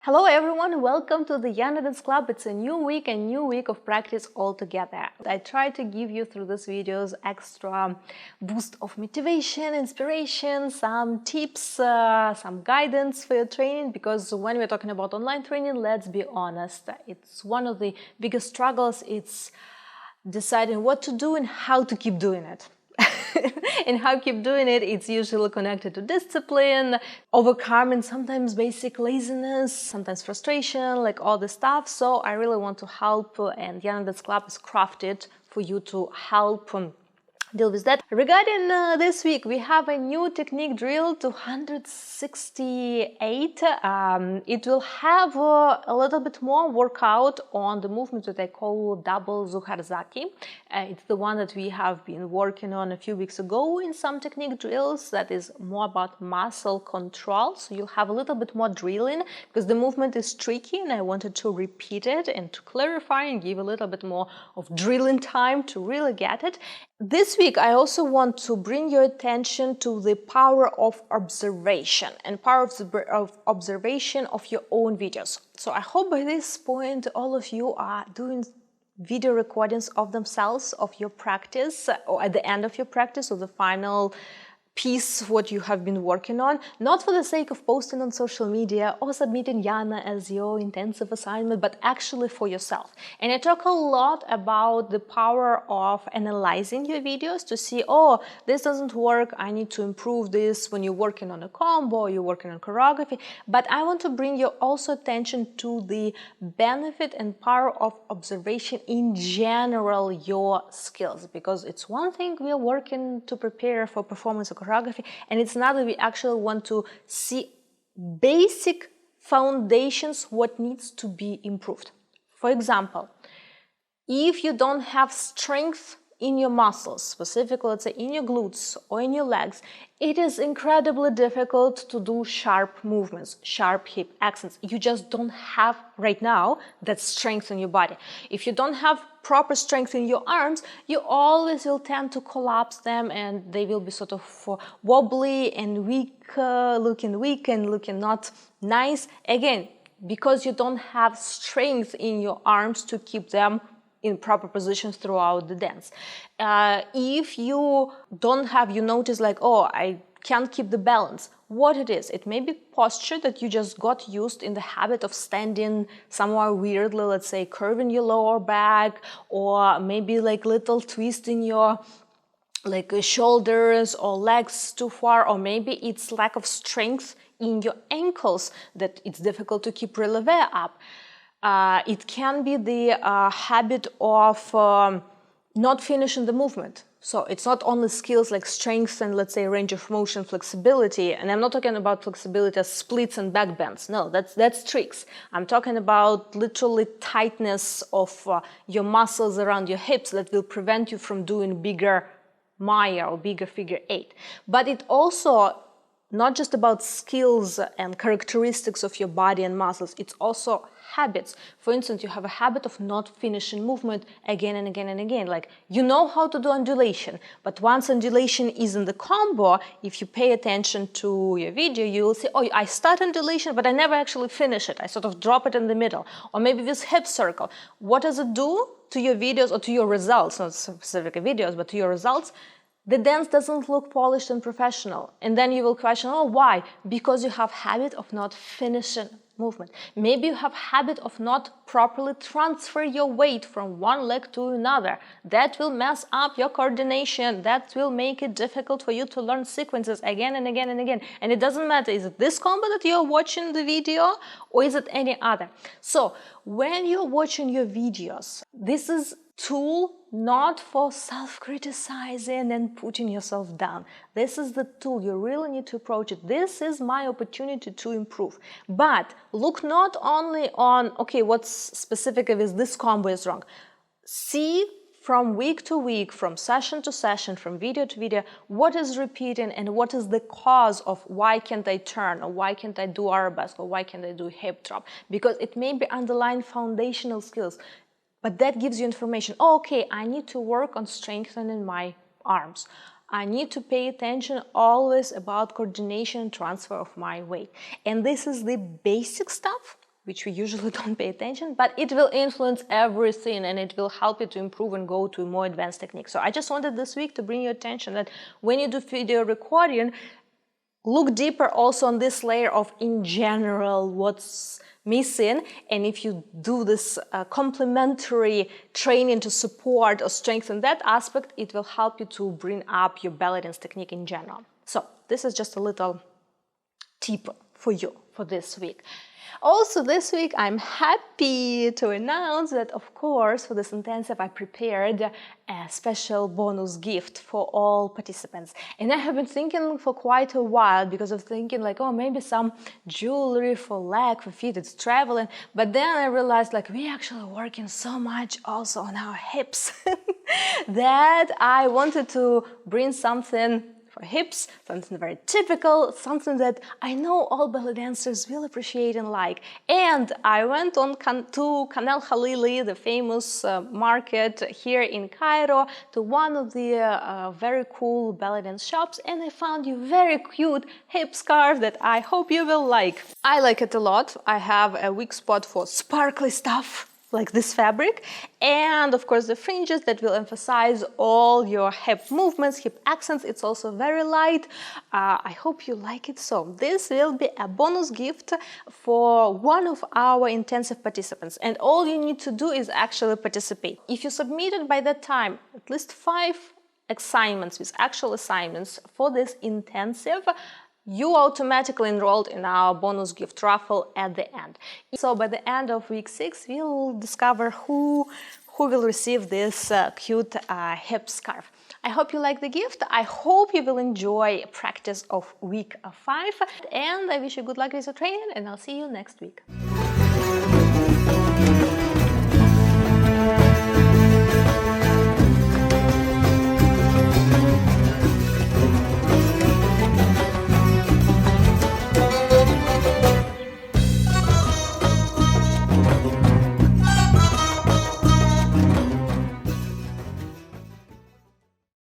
Hello everyone, welcome to the Yana Dance Club. It's a new week of practice altogether. I try to give you through these videos extra boost of motivation, inspiration, some tips, some guidance for your training, because when we're talking about online training, let's be honest, it's one of the biggest struggles. It's deciding what to do and how to keep doing it. And how keep doing it, it's usually connected to discipline, overcoming sometimes basic laziness, sometimes frustration, like all this stuff. So I really want to help, and Yana Dance Club is crafted for you to help deal with that. Regarding this week, we have a new technique drill 268. It will have a little bit more workout on the movement that I call double Zuharzaki. It's the one that we have been working on a few weeks ago in some technique drills that is more about muscle control. So you'll have a little bit more drilling because the movement is tricky, and I wanted to repeat it and to clarify and give a little bit more of drilling time to really get it. This week, I also want to bring your attention to the power of observation and power of observation of your own videos. So I hope by this point, all of you are doing video recordings of themselves, of your practice, or at the end of your practice, or the final piece what you have been working on, not for the sake of posting on social media or submitting Yana as your intensive assignment, but actually for yourself. And I talk a lot about the power of analyzing your videos to see, oh, this doesn't work, I need to improve this when you're working on a combo, you're working on choreography. But I want to bring your also attention to the benefit and power of observation in general, your skills, because it's one thing we are working to prepare for performance or choreography, and it's another we actually want to see basic foundations, what needs to be improved. For example, if you don't have strength in your muscles, specifically, let's say in your glutes or in your legs, it is incredibly difficult to do sharp movements, sharp hip accents. You just don't have right now that strength in your body. If you don't have proper strength in your arms, you always will tend to collapse them, and they will be sort of wobbly and weak, looking not nice. Again, because you don't have strength in your arms to keep them in proper positions throughout the dance. If you don't have, you notice like, oh, I can't keep the balance. What it is, it may be posture that you just got used in the habit of standing somewhere weirdly, let's say curving your lower back, or maybe like little twist in your shoulders or legs too far, or maybe it's lack of strength in your ankles that it's difficult to keep releve up. It can be the habit of not finishing the movement. So it's not only skills like strength and, let's say, range of motion, flexibility. And I'm not talking about flexibility as splits and back bends. No, that's tricks. I'm talking about literally tightness of your muscles around your hips that will prevent you from doing bigger Maya or bigger figure eight. But it also not just about skills and characteristics of your body and muscles, it's also habits. For instance, you have a habit of not finishing movement again and again and again. Like, you know how to do undulation, but once undulation is in the combo, if you pay attention to your video, you will say, oh, I start undulation, but I never actually finish it. I sort of drop it in the middle. Or maybe this hip circle. What does it do to your videos or to your results? Not specific videos, but to your results. The dance doesn't look polished and professional. And then you will question, oh, why? Because you have habit of not finishing movement. Maybe you have habit of not properly transfer your weight from one leg to another. That will mess up your coordination. That will make it difficult for you to learn sequences again and again and again. And it doesn't matter, is it this combo that you're watching the video or is it any other? So when you're watching your videos, this is tool not for self-criticizing and putting yourself down. This is the tool. You really need to approach it. This is my opportunity to improve. But look not only on, okay, what's specific if this combo is wrong. See from week to week, from session to session, from video to video, what is repeating and what is the cause of why can't I turn, or why can't I do arabesque, or why can't I do hip drop? Because it may be underlying foundational skills. But that gives you information. Oh, okay, I need to work on strengthening my arms. I need to pay attention always about coordination and transfer of my weight. And this is the basic stuff which we usually don't pay attention, but it will influence everything and it will help you to improve and go to a more advanced technique. So I just wanted this week to bring your attention that when you do video recording, look deeper also on this layer of, in general, what's missing, and if you do this complementary training to support or strengthen that aspect, it will help you to bring up your belly dance technique in general. So this is just a little tip for you for this week. Also this week I'm happy to announce that, of course, for this intensive I prepared a special bonus gift for all participants. And I have been thinking for quite a while, because of thinking like, oh, maybe some jewelry for leg, for feet, it's traveling. But then I realized like we actually working so much also on our hips that I wanted to bring something for hips, something very typical, something that I know all belly dancers will appreciate and like. And I went on to Khan el-Khalili, the famous market here in Cairo, to one of the very cool belly dance shops, and I found you very cute hip scarf that I hope you will like. I like it a lot. I have a weak spot for sparkly stuff like this fabric, and of course the fringes that will emphasize all your hip movements, hip accents. It's also very light. I hope you like it. So this will be a bonus gift for one of our intensive participants, and all you need to do is actually participate. If you submitted by that time at least 5 assignments with actual assignments for this intensive, you automatically enrolled in our bonus gift raffle at the end. So by the end of week 6, we'll discover who will receive this cute hip scarf. I hope you like the gift. I hope you will enjoy practice of week 5, and I wish you good luck with your training, and I'll see you next week.